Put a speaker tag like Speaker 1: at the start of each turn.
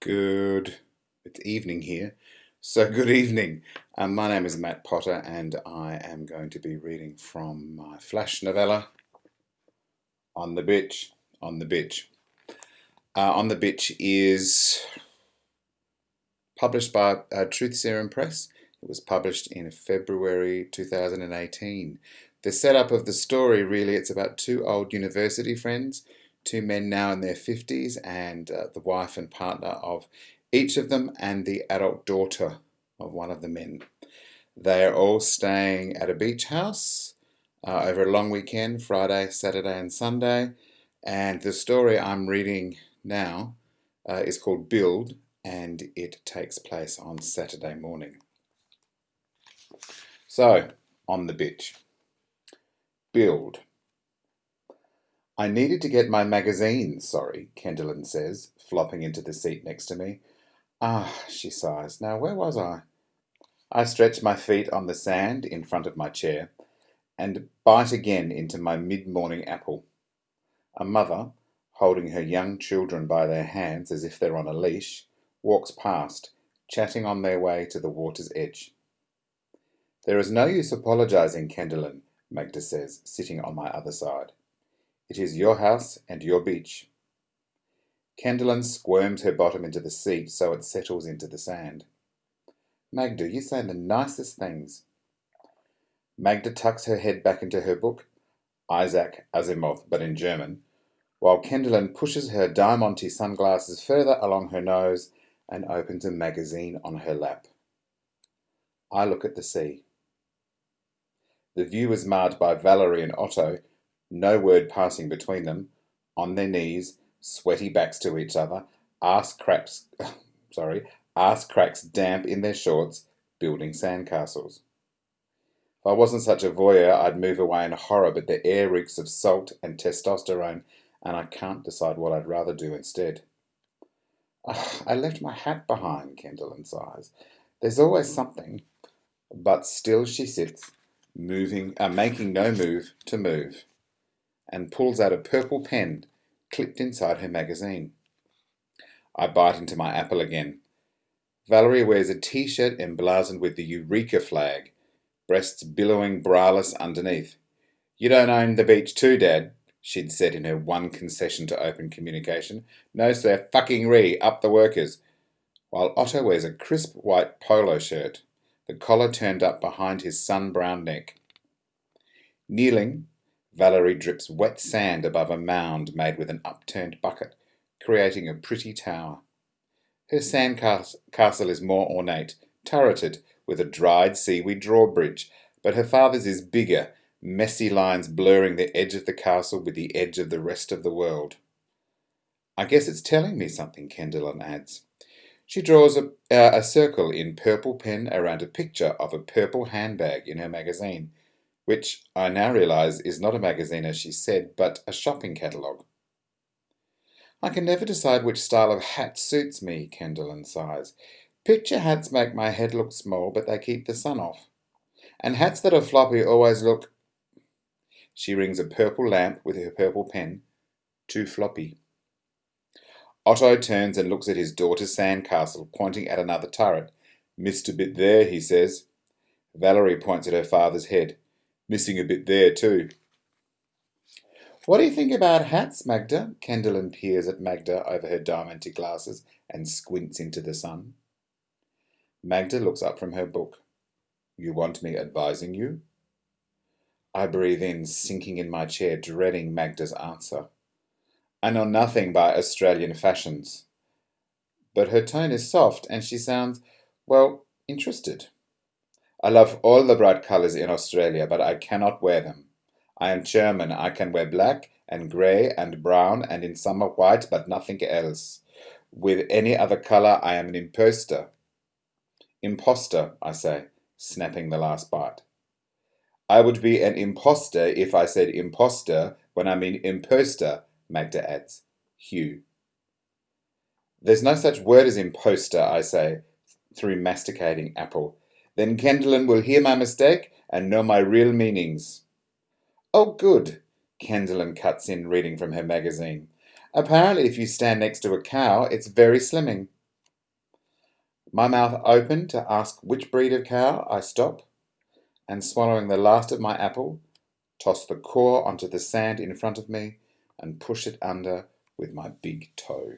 Speaker 1: It's evening here. So good evening. My name is Matt Potter and I am going to be reading from my flash novella, On the Bitch. On the Bitch. On the Bitch is published by Truth Serum Press. It was published in February 2018. The setup of the story, really, it's about two old university friends, two men now in their 50s, and the wife and partner of each of them and the adult daughter of one of the men. They are all staying at a beach house over a long weekend, Friday, Saturday and Sunday. And the story I'm reading now is called Build, and it takes place on Saturday morning. So, on the bitch. Build. I needed to get my magazine, sorry, Kendallin says, flopping into the seat next to me. She sighs. Now, where was I? I stretch my feet on the sand in front of my chair and bite again into my mid-morning apple. A mother, holding her young children by their hands as if they're on a leash, walks past, chatting on their way to the water's edge. There is no use apologising, Kendallin, Magda says, sitting on my other side. It is your house and your beach. Kendallin squirms her bottom into the seat so it settles into the sand. Magda, you say the nicest things. Magda tucks her head back into her book, Isaac Asimov, but in German, while Kendallin pushes her Diamante sunglasses further along her nose and opens a magazine on her lap. I look at the sea. The view is marred by Valerie and Otto, no word passing between them, on their knees, sweaty backs to each other, ass cracks damp in their shorts, building sandcastles. If I wasn't such a voyeur, I'd move away in horror, but the air reeks of salt and testosterone, and I can't decide what I'd rather do instead. I left my hat behind, Kendallin sighs. There's always something. But still she sits, making no move to move, and pulls out a purple pen clipped inside her magazine. I bite into my apple again. Valerie wears a t-shirt emblazoned with the Eureka flag, breasts billowing braless underneath. You don't own the beach too, Dad, she'd said in her one concession to open communication. No, sir, fucking up the workers. While Otto wears a crisp white polo shirt, the collar turned up behind his sun-brown neck. Kneeling, Valerie drips wet sand above a mound made with an upturned bucket, creating a pretty tower. Her sand castle is more ornate, turreted, with a dried seaweed drawbridge, but her father's is bigger, messy lines blurring the edge of the castle with the edge of the rest of the world. I guess it's telling me something, Kendallin adds. She draws a circle in purple pen around a picture of a purple handbag in her magazine, which I now realise is not a magazine as she said, but a shopping catalogue. I can never decide which style of hat suits me, Kendallin sighs. Picture hats make my head look small, but they keep the sun off. And hats that are floppy always look... She rings a purple lamp with her purple pen. Too floppy. Otto turns and looks at his daughter's sandcastle, pointing at another turret. Missed a bit there, he says. Valerie points at her father's head. Missing a bit there too. What do you think about hats, Magda? Kendallin peers at Magda over her diamante glasses and squints into the sun. Magda looks up from her book. You want me advising you? I breathe in, sinking in my chair, dreading Magda's answer. I know nothing by Australian fashions. But her tone is soft and she sounds, well, interested. I love all the bright colours in Australia, but I cannot wear them. I am German. I can wear black and grey and brown and in summer white, but nothing else. With any other colour, I am an imposter. Imposter, I say, snapping the last bite. I would be an imposter if I said imposter when I mean imposter, Magda adds. Hugh. There's no such word as imposter, I say, through masticating apple. Then Kendallin will hear my mistake and know my real meanings. Oh, good, Kendallin cuts in, reading from her magazine. Apparently, if you stand next to a cow, it's very slimming. My mouth open to ask which breed of cow, I stop, and swallowing the last of my apple, toss the core onto the sand in front of me and push it under with my big toe.